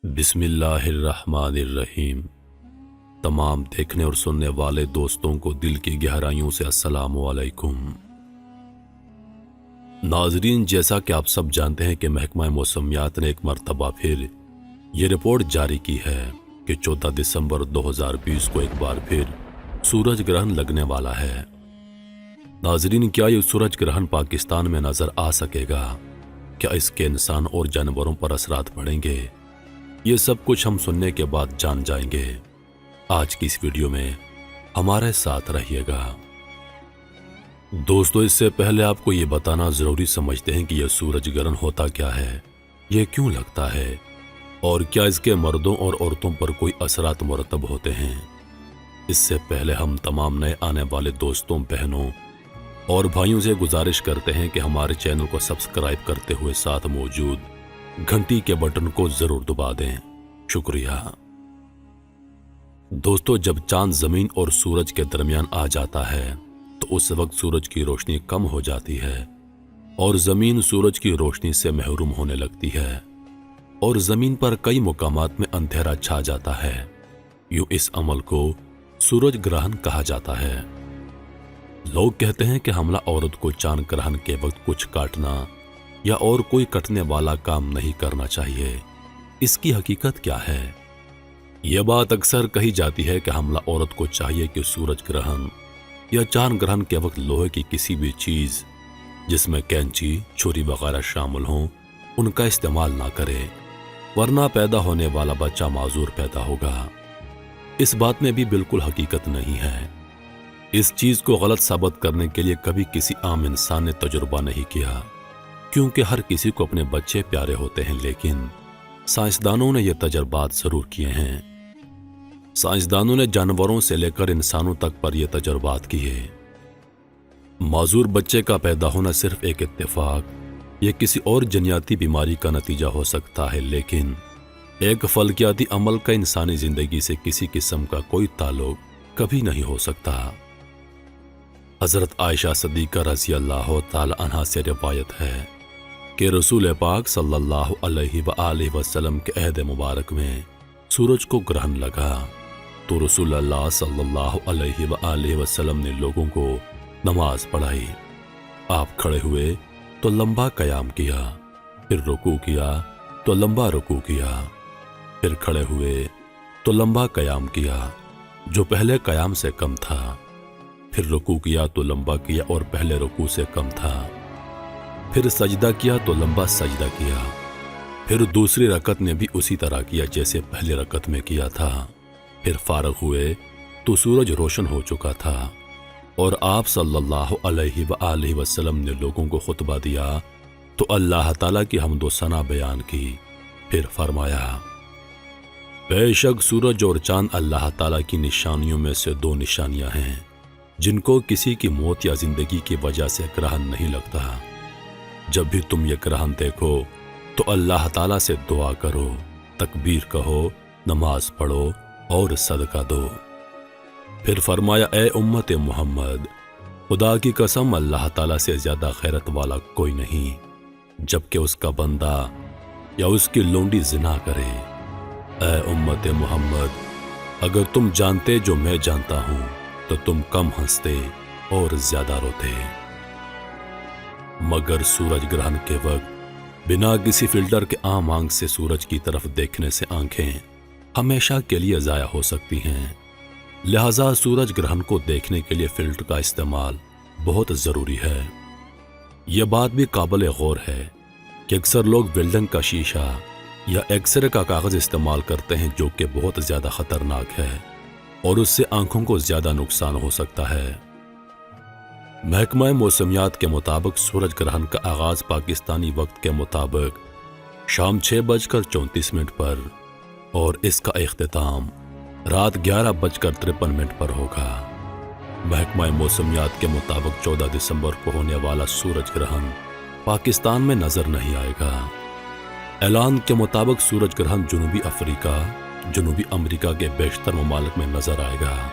बिस्मिल्लाहिर्रहमानिर्रहीम। तमाम देखने और सुनने वाले दोस्तों को दिल की गहराइयों से अस्सलामु अलैकुम। नाजरीन, जैसा कि आप सब जानते हैं कि महकमा मौसमियात ने एक मरतबा फिर ये रिपोर्ट जारी की है कि 14 दिसंबर 2020 को एक बार फिर सूरज ग्रहण लगने वाला है। नाजरीन, क्या ये सूरज ग्रहण पाकिस्तान में नजर आ सकेगा? क्या इसके इंसान और जानवरों पर असरात पड़ेंगे? ये सब कुछ हम सुनने के बाद जान जाएंगे। आज की इस वीडियो में हमारे साथ रहिएगा। दोस्तों, इससे पहले आपको ये बताना जरूरी समझते हैं कि यह सूरज ग्रहण होता क्या है, यह क्यों लगता है और क्या इसके मर्दों और औरतों पर कोई असरात मुरतब होते हैं। इससे पहले हम तमाम नए आने वाले दोस्तों, बहनों और भाइयों से गुजारिश करते हैं कि हमारे चैनल को सब्सक्राइब करते हुए साथ मौजूद घंटी के बटन को जरूर दबा दें। शुक्रिया। दोस्तों, जब चांद जमीन और सूरज के दरमियान आ जाता है तो उस वक्त सूरज की रोशनी कम हो जाती है और जमीन सूरज की रोशनी से महरूम होने लगती है और जमीन पर कई मुकामात में अंधेरा छा जाता है। यूं इस अमल को सूरज ग्रहण कहा जाता है। लोग कहते हैं कि हमला औरत को चांद ग्रहण के वक्त कुछ काटना या और कोई कटने वाला काम नहीं करना चाहिए। इसकी हकीकत क्या है? यह बात अक्सर कही जाती है कि हमला औरत को चाहिए कि सूरज ग्रहण या चांद ग्रहण के वक्त लोहे की किसी भी चीज जिसमें कैंची, छुरी वगैरह शामिल हों, उनका इस्तेमाल ना करे, वरना पैदा होने वाला बच्चा माजूर पैदा होगा। इस बात में भी बिल्कुल हकीकत नहीं है। इस चीज को गलत साबित करने के लिए कभी किसी आम इंसान ने तजुर्बा नहीं किया, क्योंकि हर किसी को अपने बच्चे प्यारे होते हैं, लेकिन साइंसदानों ने यह तजर्बात जरूर किए हैं। साइंसदानों ने जानवरों से लेकर इंसानों तक पर यह तजर्बात किए। माजूर बच्चे का पैदा होना सिर्फ एक इत्तेफाक या किसी और जनियाती बीमारी का नतीजा हो सकता है, लेकिन एक फल्कियाती अमल का इंसानी जिंदगी से किसी किस्म का कोई ताल्लुक कभी नहीं हो सकता। हजरत आयशा सदीका रज़ी अल्लाह ताला अन्हा से रिवायत है कि रसूल पाक सल्लल्लाहु अलैहि वसल्लम के अहद मुबारक में सूरज को ग्रहण लगा तो रसूल अल्लाह सल्लल्लाहु अलैहि वसल्लम ने लोगों को नमाज पढ़ाई। आप खड़े हुए तो लंबा कयाम किया, फिर रुकू किया तो लंबा रुकू किया, फिर खड़े हुए तो लंबा कयाम किया जो पहले कयाम से कम था, फिर रुकू किया तो लंबा किया और पहले रुकू से कम था, फिर सजदा किया तो लंबा सजदा किया, फिर दूसरी रकत में भी उसी तरह किया जैसे पहले रकत में किया था, फिर फारग हुए तो सूरज रोशन हो चुका था और आप सल्लल्लाहु अलैहि वसल्लम ने लोगों को खुतबा दिया तो अल्लाह ताला की हम्दो सना बयान की। फिर फरमाया, बेशक सूरज और चांद अल्लाह ताला की निशानियों में से दो निशानियां हैं जिनको किसी की मौत या जिंदगी की वजह से ग्रहण नहीं लगता। जब भी तुम ये ग्रहण देखो तो अल्लाह ताला से दुआ करो, तकबीर कहो, नमाज पढ़ो और सदका दो। फिर फरमाया, ए उम्मत मोहम्मद, खुदा की कसम अल्लाह ताला से ज्यादा खैरत वाला कोई नहीं जबकि उसका बंदा या उसकी लोंडी जिना करे। ए उम्मत मोहम्मद, अगर तुम जानते जो मैं जानता हूं तो तुम कम हंसते और ज्यादा रोते। मगर सूरज ग्रहण के वक्त बिना किसी फिल्टर के आम आंख से सूरज की तरफ देखने से आंखें हमेशा के लिए जाया हो सकती हैं। लिहाजा सूरज ग्रहण को देखने के लिए फिल्टर का इस्तेमाल बहुत जरूरी है। यह बात भी काबिल गौर है कि अक्सर लोग वेल्डिंग का शीशा या एक्सरे का कागज इस्तेमाल करते हैं जो कि बहुत ज्यादा खतरनाक है और उससे आंखों को ज्यादा नुकसान हो सकता है। महकमा मौसमियात के मुताबिक सूरज ग्रहण का आगाज पाकिस्तानी वक्त के मुताबिक शाम 6:34 पर और इसका इख्तिताम रात 11:53 पर होगा। महकमा मौसमियात के मुताबिक 14 दिसंबर को होने वाला सूरज ग्रहण पाकिस्तान में नजर नहीं आएगा। ऐलान के मुताबिक सूरज ग्रहण जनूबी अफ्रीका, जनूबी अमेरिका के बेशतर ममालिक में नजर आएगा।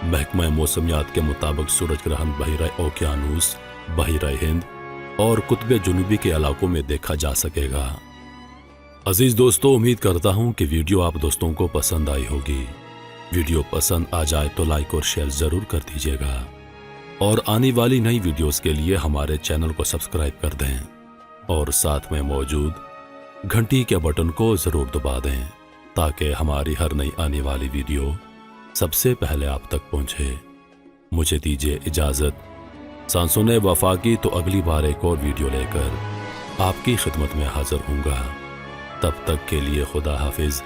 महकमा मौसमियात के मुताबिक सूरज ग्रहण बहिरा ओकियानूस, बहिरा हिंद और कुतुब जुनूबी के इलाकों में देखा जा सकेगा। अजीज दोस्तों, उम्मीद करता हूं कि वीडियो आप दोस्तों को पसंद आई होगी। वीडियो पसंद आ जाए तो लाइक और शेयर जरूर कर दीजिएगा और आने वाली नई वीडियोस के लिए हमारे चैनल को सब्सक्राइब कर दें और साथ में मौजूद घंटी के बटन को जरूर दबा दें ताकि हमारी हर नई आने वाली वीडियो सबसे पहले आप तक पहुंचे। मुझे दीजिए इजाजत। सांसों वफा की तो अगली बार एक और वीडियो लेकर आपकी खिदमत में हाजिर हूँगा। तब तक के लिए खुदा हाफिज।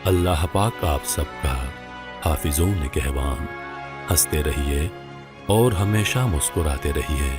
अल्लाह पाक आप सबका हाफिजों निगहबान। हंसते रहिए और हमेशा मुस्कुराते रहिए।